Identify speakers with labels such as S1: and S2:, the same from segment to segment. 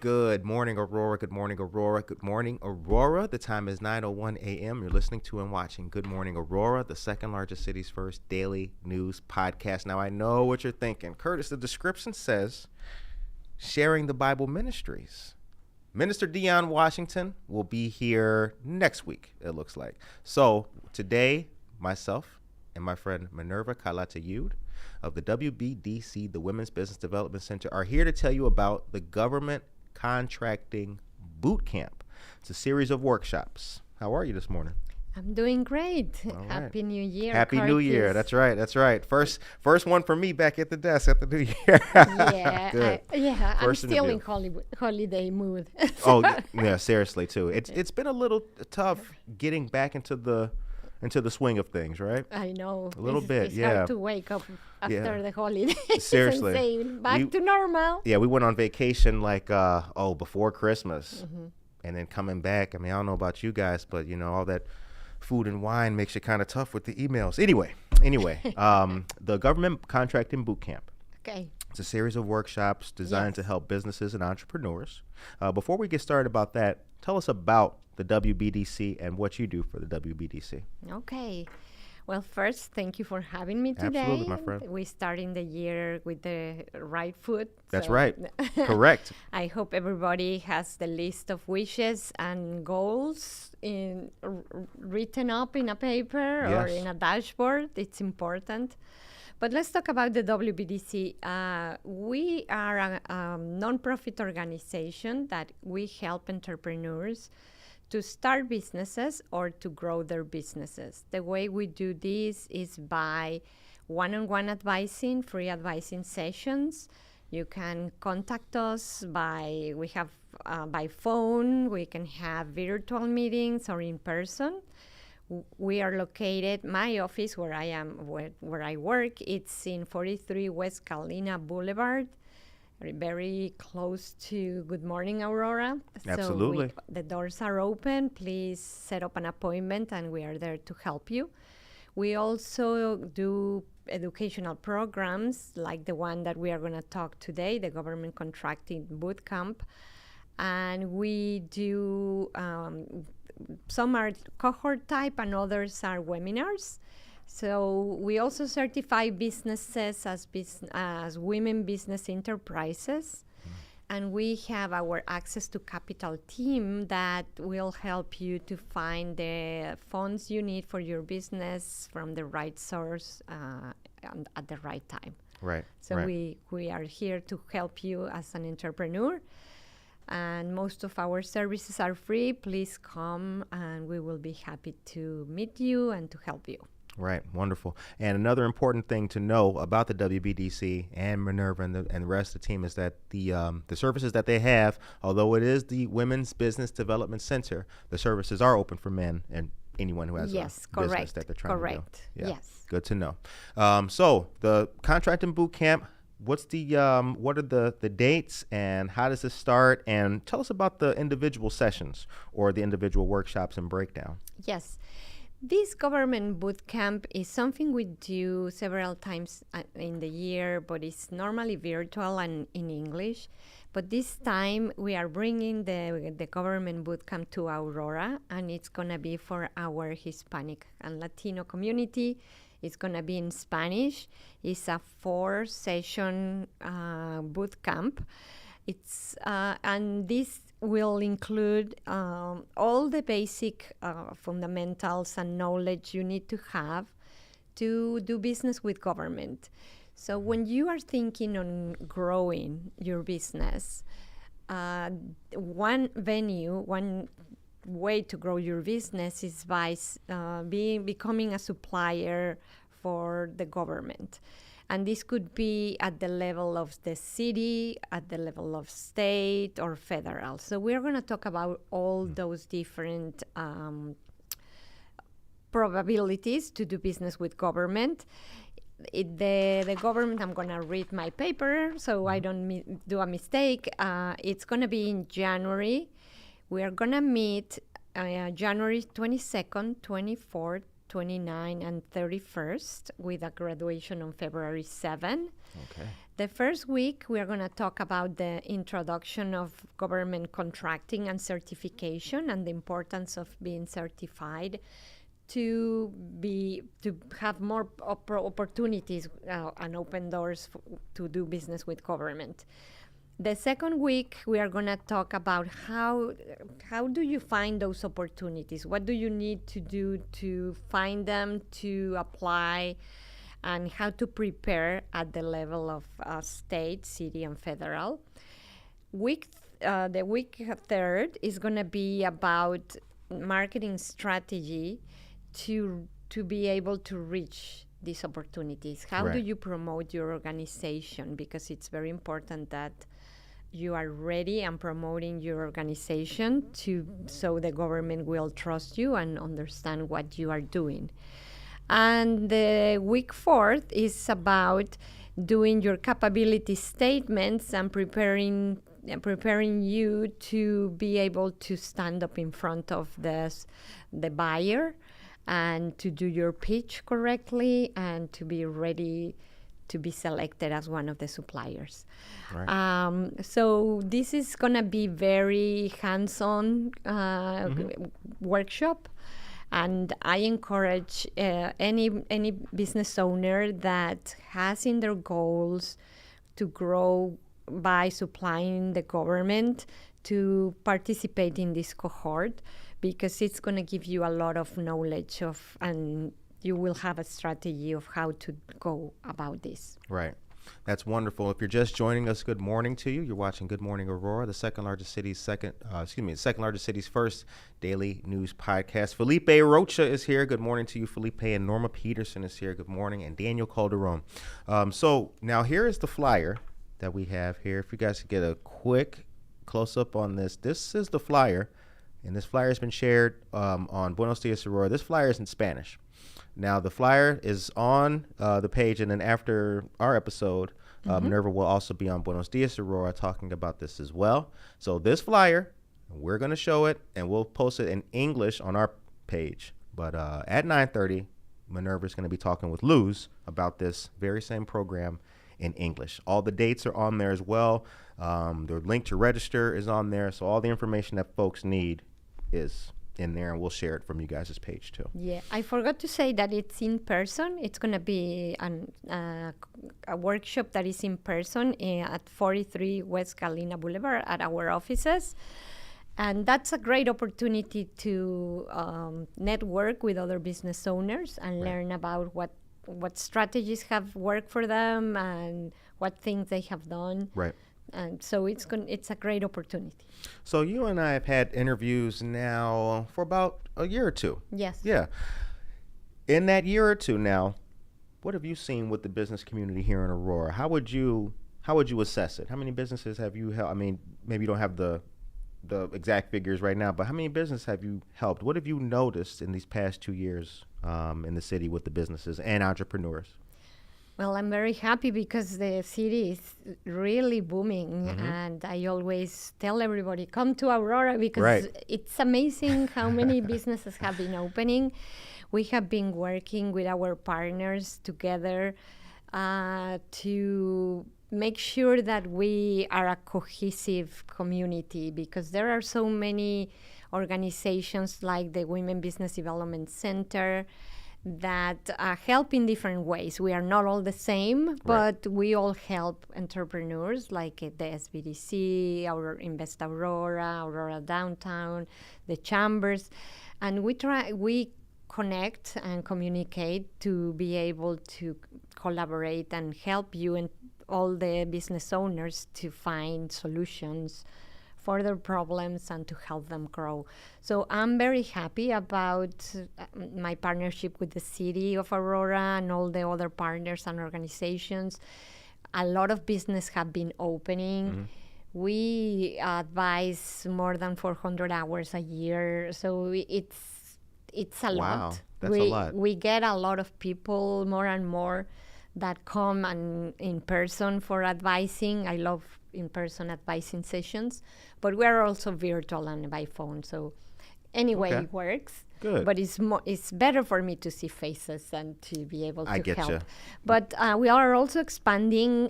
S1: Good morning, Aurora. Good morning, Aurora. Good morning, Aurora. The time is 9:01 a.m. You're listening to and watching Good Morning, Aurora, the second largest city's first daily news podcast. Now, I know what you're thinking. Curtis, the description says sharing the Bible ministries. Minister Dion Washington will be here next week, it looks like. So today, myself and my friend Minerva Calatayud of the WBDC, the Women's Business Development Center, are here to tell you about the Government Contracting Bootcamp. It's a series of workshops. How are you this morning?
S2: I'm doing great.
S1: All right.
S2: Happy New Year.
S1: Happy
S2: Curtis.
S1: New Year. That's right. First one for me back at the desk at the New Year.
S2: Yeah,
S1: Good.
S2: I'm
S1: First
S2: still
S1: interview.
S2: in holiday mood.
S1: Oh, yeah, seriously too. It's been a little tough getting back into the swing of things, right?
S2: I know.
S1: A little bit,
S2: it's
S1: yeah.
S2: hard to wake up after the holidays
S1: Seriously.
S2: and say back to normal.
S1: Yeah, we went on vacation before Christmas. And then coming back, I mean, I don't know about you guys, but all that food and wine makes it kind of tough with the emails. Anyway, the Government Contracting Bootcamp.
S2: Okay.
S1: It's a series of workshops designed to help businesses and entrepreneurs. Before we get started about that, tell us about the WBDC and what you do for the WBDC.
S2: Okay. Well, first, thank you for having me today.
S1: Absolutely, my friend.
S2: We're starting the year with the right foot.
S1: That's right. Correct.
S2: I hope everybody has the list of wishes and goals written up in a paper or in a dashboard. It's important. But let's talk about the WBDC. We are a nonprofit organization that we help entrepreneurs to start businesses or to grow their businesses. The way we do this is by one-on-one advising, free advising sessions. You can contact us by phone. We can have virtual meetings or in person. We are located, my office where I work, it's in 43 West Galena Boulevard, very close to Good Morning, Aurora.
S1: Absolutely.
S2: So the doors are open. Please set up an appointment and we are there to help you. We also do educational programs like the one that we are going to talk today, the Government Contracting Bootcamp. And we do, some are cohort type and others are webinars. So we also certify businesses as women business enterprises. And we have our access to capital team that will help you to find the funds you need for your business from the right source and at the right time.
S1: Right.
S2: So we are here to help you as an entrepreneur. And most of our services are free. Please come and we will be happy to meet you and to help you.
S1: Right. Wonderful. And another important thing to know about the WBDC and Minerva and the rest of the team is that the services that they have, although it is the Women's Business Development Center, the services are open for men and anyone who has a business that they're trying to do. Yeah.
S2: Yes.
S1: Good to know. So the Contracting Bootcamp, what are the dates and how does this start? And tell us about the individual sessions or the individual workshops and breakdown.
S2: Yes. This government bootcamp is something we do several times in the year, but it's normally virtual and in English. But this time we are bringing the government bootcamp to Aurora, and it's going to be for our Hispanic and Latino community. It's going to be in Spanish. It's a 4-session bootcamp. It's and this will include all the basic fundamentals and knowledge you need to have to do business with government. So when you are thinking on growing your business, one way to grow your business is by becoming a supplier for the government. And this could be at the level of the city, at the level of state, or federal. So we're going to talk about all those different probabilities to do business with government. The government, I'm going to read my paper so I don't do a mistake. It's going to be in January. We are going to meet January 22nd, 24th, 29 and 31st with a graduation on February 7.
S1: Okay.
S2: The first week, we are going to talk about the introduction of government contracting and certification and the importance of being certified to have more opportunities and open doors to do business with government. The second week, we are going to talk about how do you find those opportunities? What do you need to do to find them, to apply, and how to prepare at the level of state, city, and federal. The week third is going to be about marketing strategy to be able to reach these opportunities. How do you promote your organization? Because it's very important that you are ready and promoting your organization so the government will trust you and understand what you are doing. And the week fourth is about doing your capability statements and preparing you to be able to stand up in front of the buyer and to do your pitch correctly and to be ready to be selected as one of the suppliers. Right. So this is going to be very hands-on workshop. And I encourage any business owner that has in their goals to grow by supplying the government to participate in this cohort, because it's going to give you a lot of knowledge and you will have a strategy of how to go about this.
S1: Right. That's wonderful. If you're just joining us, good morning to you. You're watching Good Morning Aurora, the second largest city's first daily news podcast. Felipe Rocha is here. Good morning to you, Felipe. And Norma Peterson is here. Good morning. And Daniel Calderon. So now here is the flyer that we have here. If you guys could get a quick close-up on this. This is the flyer, and this flyer has been shared on Buenos Dias, Aurora. This flyer is in Spanish. Now, the flyer is on the page, and then after our episode, Minerva will also be on Buenos Dias, Aurora, talking about this as well. So this flyer, we're going to show it, and we'll post it in English on our page. But at 9:30, Minerva is going to be talking with Luz about this very same program in English. All the dates are on there as well. The link to register is on there. So all the information that folks need is in there, and we'll share it from you guys' page too.
S2: Yeah, I forgot to say that it's in person. It's going to be a workshop that is in person at 43 West Galena Boulevard at our offices. And that's a great opportunity to network with other business owners and learn about what strategies have worked for them and what things they have done.
S1: Right.
S2: And so it's a great opportunity.
S1: So you and I have had interviews now for about a year or two.
S2: Yes.
S1: Yeah. In that year or two now, what have you seen with the business community here in Aurora? How would you assess it? How many businesses have you helped? I mean, maybe you don't have the exact figures right now, but how many businesses have you helped? What have you noticed in these past 2 years in the city with the businesses and entrepreneurs?
S2: Well, I'm very happy because the city is really booming, and I always tell everybody, come to Aurora, because it's amazing how many businesses have been opening. We have been working with our partners together to make sure that we are a cohesive community, because there are so many organizations like the Women Business Development Center that help in different ways. We are not all the same, but we all help entrepreneurs like the SBDC, our Invest Aurora, Aurora Downtown, the chambers, and we connect and communicate to be able to collaborate and help you and all the business owners to find solutions for their problems and to help them grow. So I'm very happy about my partnership with the city of Aurora and all the other partners and organizations. A lot of business have been opening. We advise more than 400 hours a year, so it's a lot.
S1: Wow, that's a lot.
S2: We get a lot of people, more and more, that come and in person for advising. I love in-person advising sessions, but we're also virtual and by phone. So anyway, it works.
S1: Good.
S2: But it's better for me to see faces and to be able to
S1: I get
S2: help.
S1: you.
S2: But we are also expanding.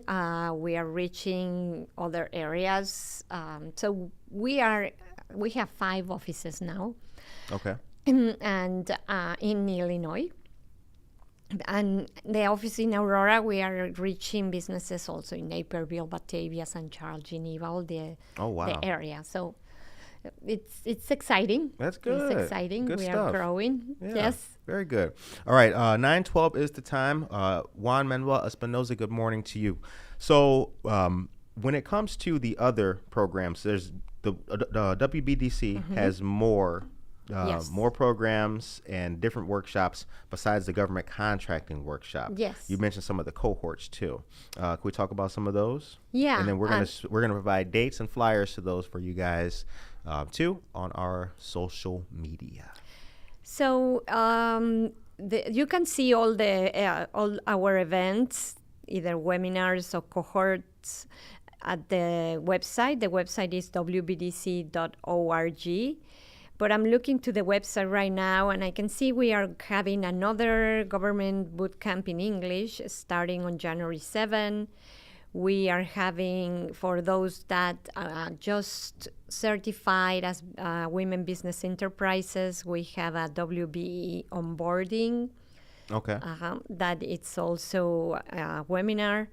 S2: We are reaching other areas. So we have 5 offices now.
S1: Okay.
S2: And in Illinois. And the office in Aurora, we are reaching businesses also in Naperville, Batavia, St. Charles, Geneva, all the area. So it's exciting.
S1: That's good.
S2: It's exciting.
S1: Good
S2: we
S1: stuff.
S2: are growing.
S1: Yeah,
S2: Yes.
S1: very good. All right, 9:12 is the time. Juan Manuel Espinoza, good morning to you. So when it comes to the other programs, there's the WBDC has more programs and different workshops besides the government contracting workshop.
S2: Yes.
S1: You mentioned some of the cohorts too. Can we talk about some of those?
S2: Yeah.
S1: And then we're gonna provide dates and flyers to those for you guys too on our social media.
S2: So you can see all our events, either webinars or cohorts, at the website. The website is wbdc.org. But I'm looking to the website right now, and I can see we are having another government bootcamp in English starting on January 7. We are having, for those that are just certified as women business enterprises, we have a WBE onboarding.
S1: Okay.
S2: That it's also a webinar.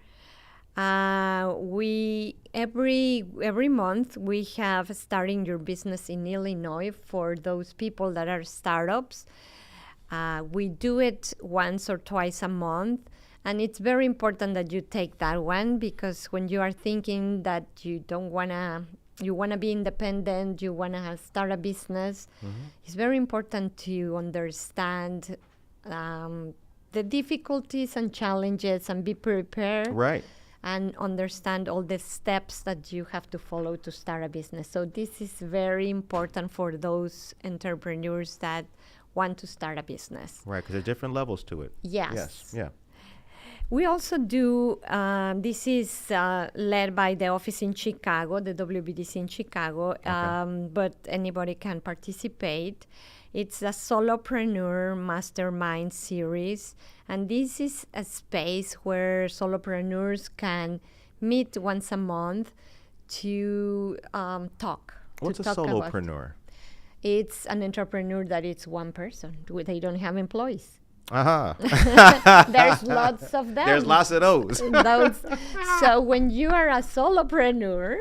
S2: We every month we have starting your business in Illinois for those people that are startups. We do it once or twice a month, and it's very important that you take that one, because when you are thinking that you wanna be independent, you wanna start a business, it's very important to understand the difficulties and challenges and be prepared.
S1: Right.
S2: And understand all the steps that you have to follow to start a business. So this is very important for those entrepreneurs that want to start a business.
S1: Right, because there are different levels to it.
S2: Yes.
S1: Yeah.
S2: We also do, this is led by the office in Chicago, the WBDC in Chicago, but anybody can participate. It's a solopreneur mastermind series, and this is a space where solopreneurs can meet once a month to talk.
S1: What's a solopreneur?
S2: It's an entrepreneur that it's one person. They don't have employees. There's lots of them.
S1: There's lots of those.
S2: So when you are a solopreneur,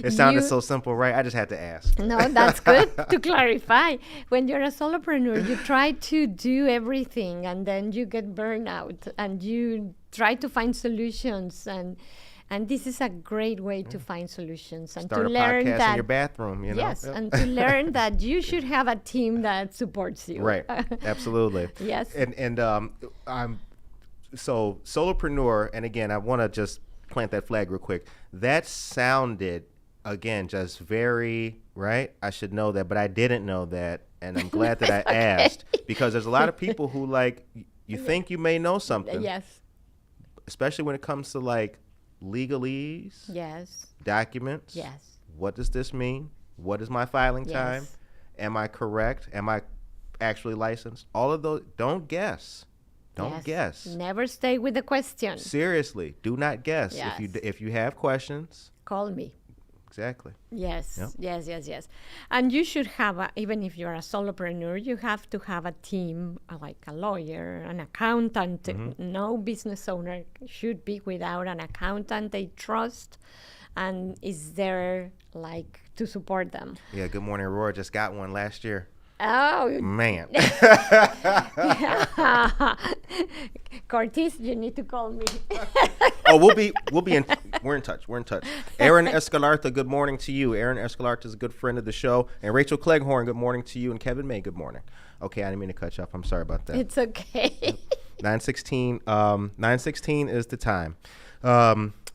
S1: it sounded so simple, right? I just had to ask.
S2: No, that's good to clarify. When you're a solopreneur, you try to do everything, and then you get burnout, and you try to find solutions, and this is a great way to find solutions and
S1: Start
S2: to
S1: a
S2: learn
S1: podcast
S2: that
S1: in your bathroom, you know.
S2: Yes, and to learn that you should have a team that supports you.
S1: Right, absolutely.
S2: Yes.
S1: And I'm so solopreneur, and again, I want to just plant that flag real quick. That sounded, again, just very right. I should know that, but I didn't know that, and I'm glad that I asked, because there's a lot of people who you think you may know something.
S2: Yes.
S1: Especially when it comes to legalese.
S2: Yes.
S1: Documents.
S2: Yes.
S1: What does this mean? What is my filing time? Am I correct? Am I actually licensed? All of those. Don't guess. Don't guess.
S2: Never stay with the question.
S1: Seriously, do not guess.
S2: Yes.
S1: If you have questions,
S2: call me.
S1: Exactly.
S2: Yes.
S1: Yep.
S2: Yes. And you should have, even if you're a solopreneur, you have to have a team, like a lawyer, an accountant. No business owner should be without an accountant they trust and is there to support them.
S1: Yeah, Good Morning Aurora just got one last year.
S2: Oh
S1: man.
S2: Cortez, you need to call me.
S1: We're in touch. Aaron Escalarta, good morning to you. Aaron Escalarta is a good friend of the show. And Rachel Cleghorn, good morning to you. And Kevin May, good morning. Okay, I didn't mean to cut you off. I'm sorry about that.
S2: It's okay.
S1: 9:16 is the time.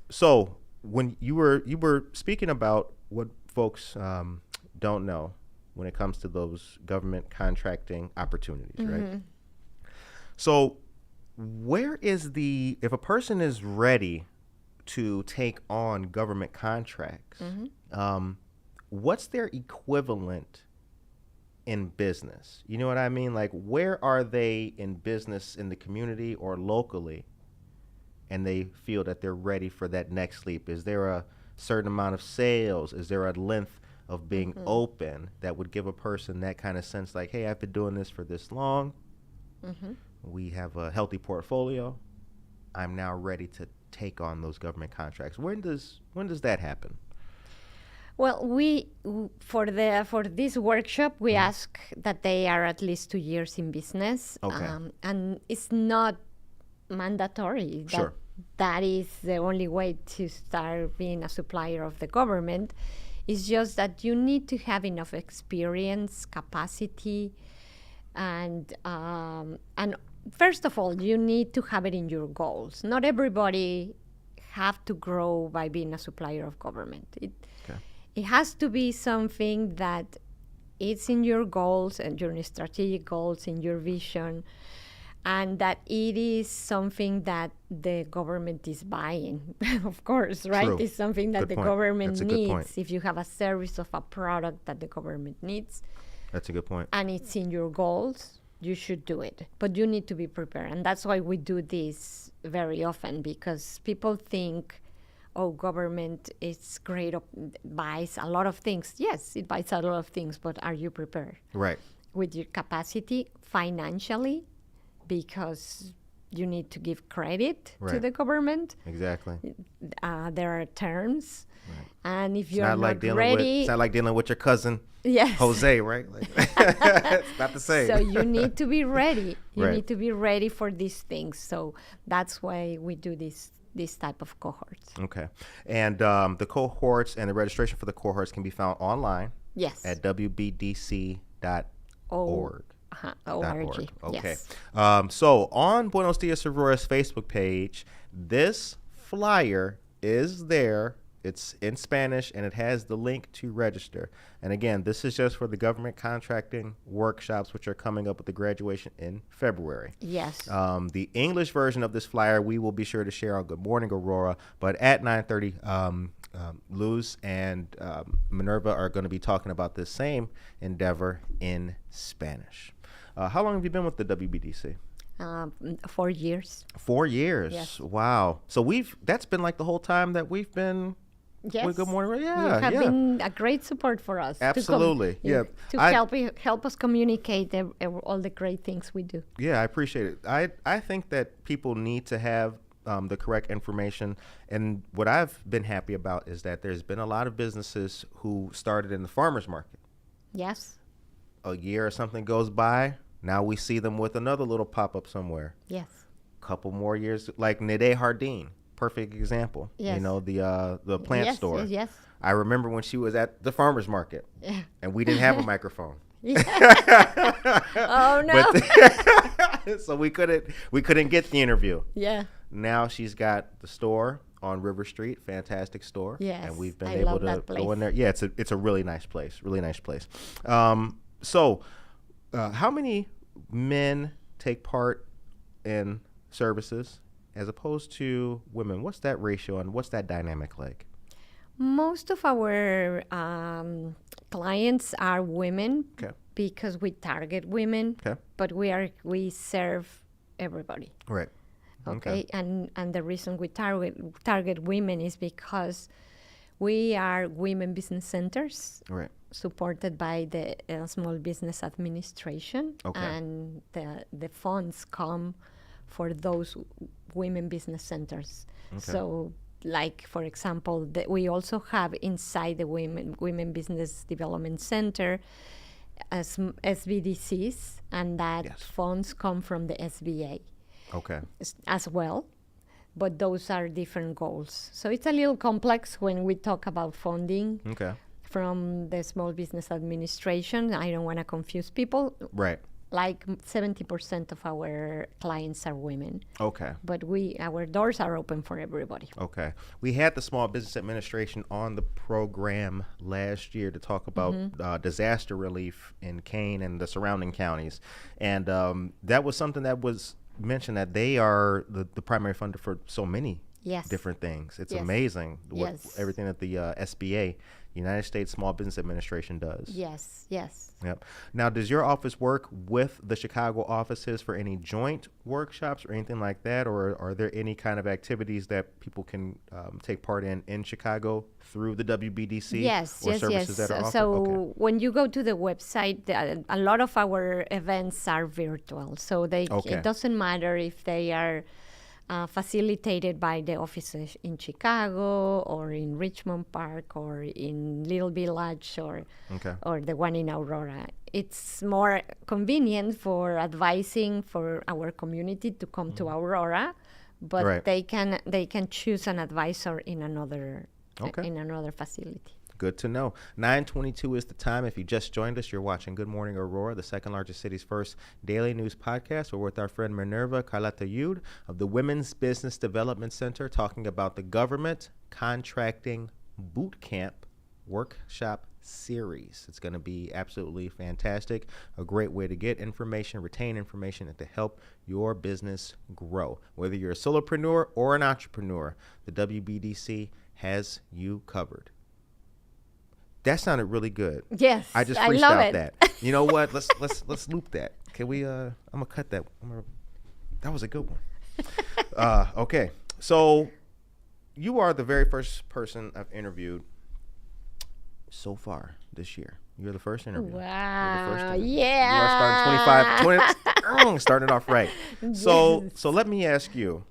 S1: So when you were speaking about what folks don't know when it comes to those government contracting opportunities, right? So where is if a person is ready to take on government contracts, what's their equivalent in business? You know what I mean? Like, where are they in business in the community or locally, and they feel that they're ready for that next leap? Is there a certain amount of sales? Is there a length of being open that would give a person that kind of sense like, hey, I've been doing this for this long. We have a healthy portfolio. I'm now ready to take on those government contracts. When does that happen?
S2: Well, for this workshop, we ask that they are at least 2 years in business.
S1: Okay.
S2: And it's not mandatory.
S1: Sure.
S2: That is the only way to start being a supplier of the government. It's just that you need to have enough experience, capacity, and first of all, you need to have it in your goals. Not everybody have to grow by being a supplier of government. It has to be something that it's in your goals and your strategic goals, in your vision, and that it is something that the government is buying, of course, right?
S1: True.
S2: It's something that
S1: Good
S2: the
S1: point.
S2: government
S1: That's a good point.
S2: needs. If you have a service of a product that the government needs,
S1: That's a good point.
S2: and it's in your goals, you should do it. But you need to be prepared. And that's why we do this very often, because people think, oh, government is great, buys a lot of things. Yes, it buys a lot of things, but are you prepared?
S1: Right.
S2: With your capacity financially, because you need to give credit to
S1: Right.
S2: the government.
S1: Exactly.
S2: There are terms.
S1: Right.
S2: And if
S1: It's
S2: you're
S1: not like
S2: not
S1: dealing
S2: ready,
S1: it's not like dealing with your cousin
S2: yes.
S1: Jose, right? Like, it's not the same.
S2: So you need to be ready. You
S1: Right.
S2: need to be ready for these things. So that's why we do this type of cohorts.
S1: Okay. And the cohorts and the registration for the cohorts can be found online
S2: Yes.
S1: at wbdc.org.
S2: ORG.
S1: Okay.
S2: Yes.
S1: So on Buenos Dias Aurora's Facebook page, this flyer is there. It's in Spanish, and it has the link to register. And again, this is just for the government contracting workshops, which are coming up with the graduation in February.
S2: Yes.
S1: The English version of this flyer we will be sure to share on Good Morning Aurora, but at 9:30, Luz and Minerva are going to be talking about this same endeavor in Spanish. How long have you been with the WBDC?
S2: 4 years.
S1: 4 years.
S2: Yes.
S1: Wow. So that's been like the whole time that we've been
S2: Yes.
S1: with Good Morning Aurora.
S2: You
S1: Yeah,
S2: have
S1: yeah.
S2: been a great support for us.
S1: Absolutely.
S2: To
S1: Yeah.
S2: help us communicate all the great things we do.
S1: Yeah, I appreciate it. I think that people need to have the correct information. And what I've been happy about is that there's been a lot of businesses who started in the farmer's market.
S2: Yes.
S1: A year or something goes by. Now we see them with another little pop-up somewhere.
S2: Yes.
S1: Couple more years, like Nede Hardin, perfect example.
S2: Yes.
S1: You know, the plant
S2: Yes,
S1: store.
S2: yes.
S1: I remember when she was at the farmer's market,
S2: Yeah.
S1: and we didn't have a microphone.
S2: Oh no.
S1: So we couldn't get the interview.
S2: Yeah.
S1: Now she's got the store on River Street, fantastic store.
S2: Yes,
S1: And we've been
S2: I
S1: able
S2: love
S1: to
S2: that
S1: go
S2: place.
S1: in there. Yeah, it's a really nice place. Really nice place. So how many men take part in services as opposed to women? What's that ratio and what's that dynamic like?
S2: Most of our clients are women.
S1: Okay.
S2: Because we target women.
S1: Okay.
S2: But we serve everybody.
S1: Right.
S2: Okay. And the reason we target women is because we are women business centers.
S1: Right.
S2: Supported by the Small Business Administration.
S1: Okay.
S2: And the funds come for those women business centers.
S1: Okay.
S2: So, like, for example, we also have inside the Women Business Development Center as SBDCs, and that
S1: Yes.
S2: funds come from the SBA
S1: Okay.
S2: as well. But those are different goals. So it's a little complex when we talk about funding
S1: Okay.
S2: from the Small Business Administration. I don't want to confuse people.
S1: Right.
S2: Like 70% of our clients are women,
S1: Okay.
S2: but our doors are open for everybody.
S1: Okay. We had the Small Business Administration on the program last year to talk about disaster relief in Kane and the surrounding counties. And that was something that was mentioned, that they are the primary funder for so many
S2: Yes.
S1: different things. It's
S2: Yes.
S1: amazing
S2: Yes.
S1: everything that the SBA United States Small Business Administration does.
S2: Yes, yes.
S1: Yep. Now, does your office work with the Chicago offices for any joint workshops or anything like that? Or are there any kind of activities that people can take part in Chicago through the WBDC?
S2: Yes,
S1: or
S2: yes,
S1: services
S2: yes.
S1: that are offered?
S2: So
S1: Okay.
S2: when you go to the website, a lot of our events are virtual. So it doesn't matter if they are facilitated by the offices in Chicago or in Richmond Park or in Little Village or the one in Aurora. It's more convenient for advising for our community to come to Aurora, but they can choose an advisor in another facility.
S1: Good to know. 9:22 is the time. If you just joined us, you're watching Good Morning Aurora, the second largest city's first daily news podcast. We're with our friend Minerva Calatayud of the Women's Business Development Center talking about the Government Contracting Bootcamp workshop series. It's going to be absolutely fantastic. A great way to get information, retain information, and to help your business grow. Whether you're a solopreneur or an entrepreneur, the WBDC has you covered. That sounded really good.
S2: Yes,
S1: I just
S2: love
S1: freestyled
S2: it.
S1: that. You know what? Let's loop that. Can we? I'm gonna cut that. That was a good one. Okay, so you are the very first person I've interviewed so far this year. You're the first interview.
S2: Wow!
S1: You
S2: Yeah.
S1: are starting 20, starting off right. So let me ask you,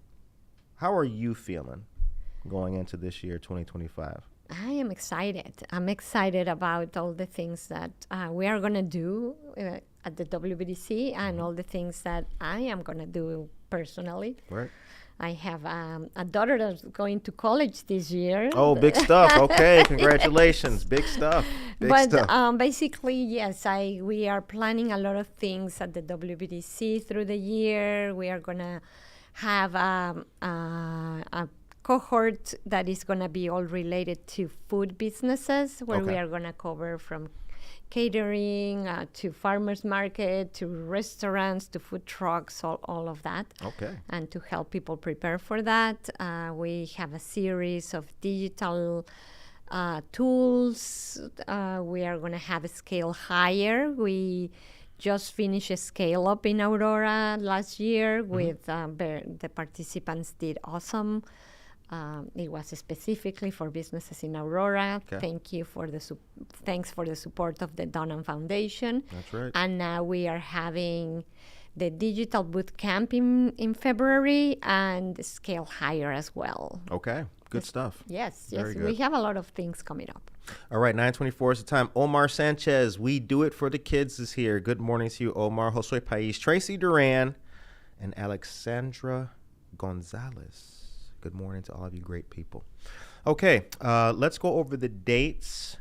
S1: how are you feeling going into this year, 2025?
S2: I am excited. I'm excited about all the things that we are going to do at the WBDC and all the things that I am going to do personally.
S1: Right.
S2: I have a daughter that's going to college this year.
S1: Oh, big stuff. Okay, congratulations. Big stuff. Big stuff.
S2: Basically, yes, we are planning a lot of things at the WBDC through the year. We are going to have a cohort that is going to be all related to food businesses, where we are going to cover from catering to farmers market to restaurants to food trucks, all of that.
S1: Okay.
S2: And to help people prepare for that, we have a series of digital tools. We are going to have a scale higher. We just finished a scale up in Aurora last year with the participants did awesome. It was specifically for businesses in Aurora.
S1: Okay.
S2: Thanks for the support of the Dunham Foundation.
S1: That's right.
S2: And now we are having the digital boot camp in February and scale higher as well.
S1: Okay. Good stuff.
S2: Yes,
S1: Very good.
S2: We have a lot of things coming up.
S1: All right, 9:24 is the time. Omar Sanchez, We Do It for the Kids is here. Good morning to you, Omar. Josue Pais, Tracy Duran, and Alexandra Gonzalez. Good morning to all of you great people. Okay, let's go over the dates,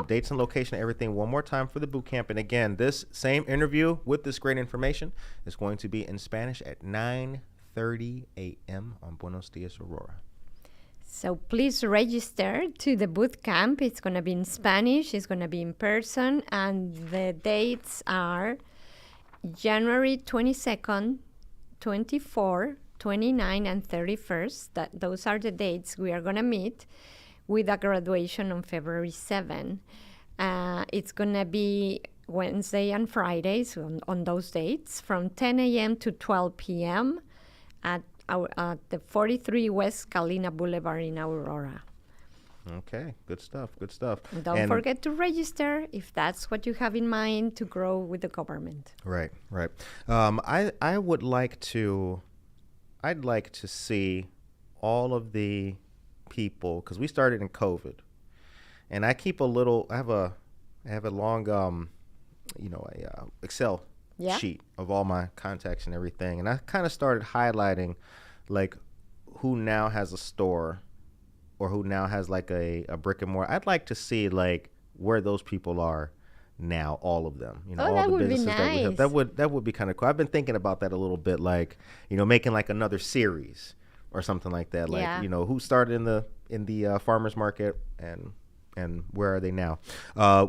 S1: dates and location, everything one more time for the boot camp. And again, this same interview with this great information is going to be in Spanish at 9:30 a.m. on Buenos Dias, Aurora.
S2: So please register to the boot camp. It's going to be in Spanish. It's going to be in person. And the dates are January 22nd, 24th, 29 and 31st. Those are the dates we are going to meet, with a graduation on February 7. It's going to be Wednesday and Fridays on those dates from 10 a.m. to 12 p.m. at the 43 West Galena Boulevard in Aurora.
S1: Okay, good stuff, good stuff.
S2: Don't forget to register if that's what you have in mind to grow with the government.
S1: Right. I'd like to see all of the people, because we started in COVID, and I keep I have a long, Excel sheet of all my contacts and everything, and I kind of started highlighting, like, who now has a store or who now has like a brick and mortar. I'd like to see like where those people are now, all of them, all
S2: that
S1: the
S2: would be
S1: businesses that we have.
S2: nice.
S1: That would be kind of cool. I've been thinking about that a little bit, like, making like another series or something like that. Like,
S2: Yeah.
S1: Who started in the farmers market and where are they now?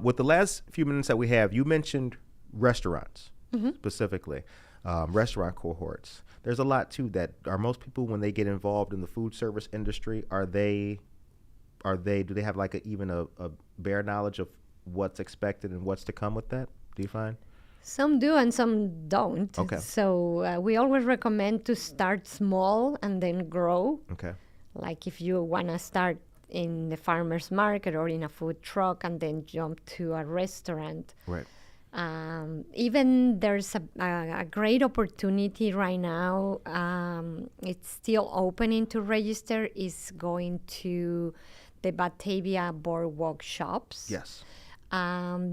S1: With the last few minutes that we have, you mentioned restaurants specifically, restaurant cohorts. There's a lot too that are most people, when they get involved in the food service industry, are they do they have like even a bare knowledge of what's expected and what's to come with that? Do you find?
S2: Some do and some don't.
S1: Okay.
S2: So we always recommend to start small and then grow.
S1: Okay.
S2: Like if you want to start in the farmer's market or in a food truck and then jump to a restaurant.
S1: Right.
S2: Even there's a great opportunity right now. It's still opening to register. Is going to the Batavia Boardwalk shops.
S1: Yes.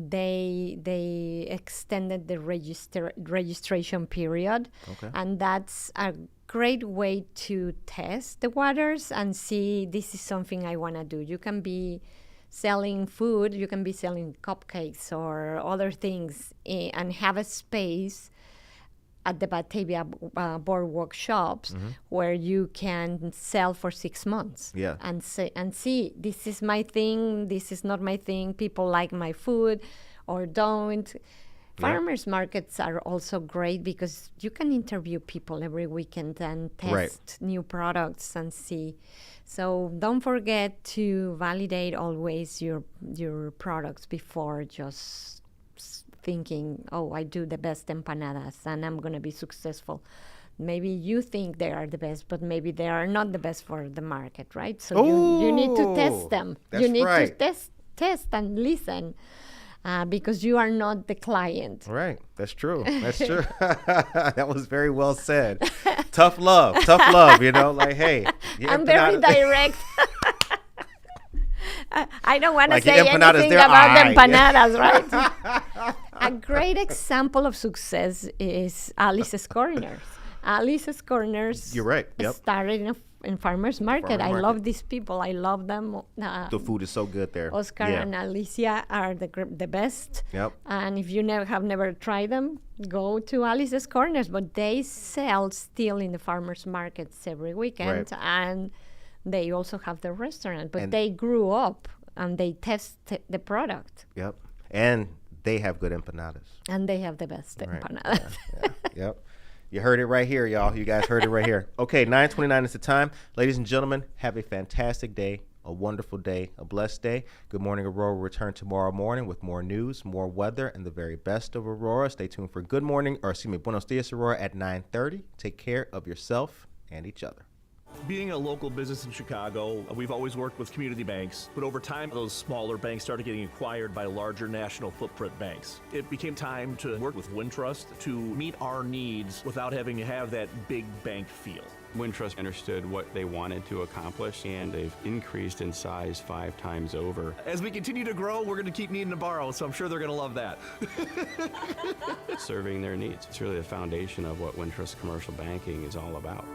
S2: They extended the registration period, and that's a great way to test the waters and see this is something I want to do. You can be selling food, you can be selling cupcakes or other things, and have a space at the Batavia Boardwalk shops where you can sell for 6 months.
S1: Yeah.
S2: And see, this is my thing, this is not my thing, people like my food or don't. Farmers markets are also great because you can interview people every weekend and test new products and see. So don't forget to validate always your products before just thinking, oh, I do the best empanadas and I'm going to be successful. Maybe you think they are the best, but maybe they are not the best for the market, right? So you need to test them.
S1: That's
S2: you need
S1: right.
S2: to test and listen. Because you are not the client.
S1: Right. That's true. That's true. That was very well said. Tough love, you know, like, hey.
S2: I'm very direct. I don't want to
S1: like
S2: say anything about the empanadas, right? A great example of success is Alice's Corners. Alice's Corners
S1: You're right. Yep.
S2: started in farmers market. I love these people. I love them.
S1: The food is so good there.
S2: Oscar and Alicia are the best.
S1: Yep.
S2: And if you have never tried them, go to Alice's Corners. But they sell still in the farmers markets every weekend, and they also have the restaurant. But they grew up and they test the product.
S1: Yep. And they have good empanadas.
S2: And they have the best empanadas.
S1: Yep. You heard it right here, y'all. You guys heard it right here. Okay, 9:29 is the time. Ladies and gentlemen, have a fantastic day, a wonderful day, a blessed day. Good Morning Aurora will return tomorrow morning with more news, more weather, and the very best of Aurora. Stay tuned for Buenos Dias, Aurora at 9:30. Take care of yourself and each other.
S3: Being a local business in Chicago, we've always worked with community banks, but over time, those smaller banks started getting acquired by larger national footprint banks. It became time to work with Wintrust to meet our needs without having to have that big bank feel.
S4: Wintrust understood what they wanted to accomplish, and they've increased in size 5 times over.
S3: As we continue to grow, we're going to keep needing to borrow, so I'm sure they're going to love that.
S4: Serving their needs. It's really the foundation of what Wintrust commercial banking is all about.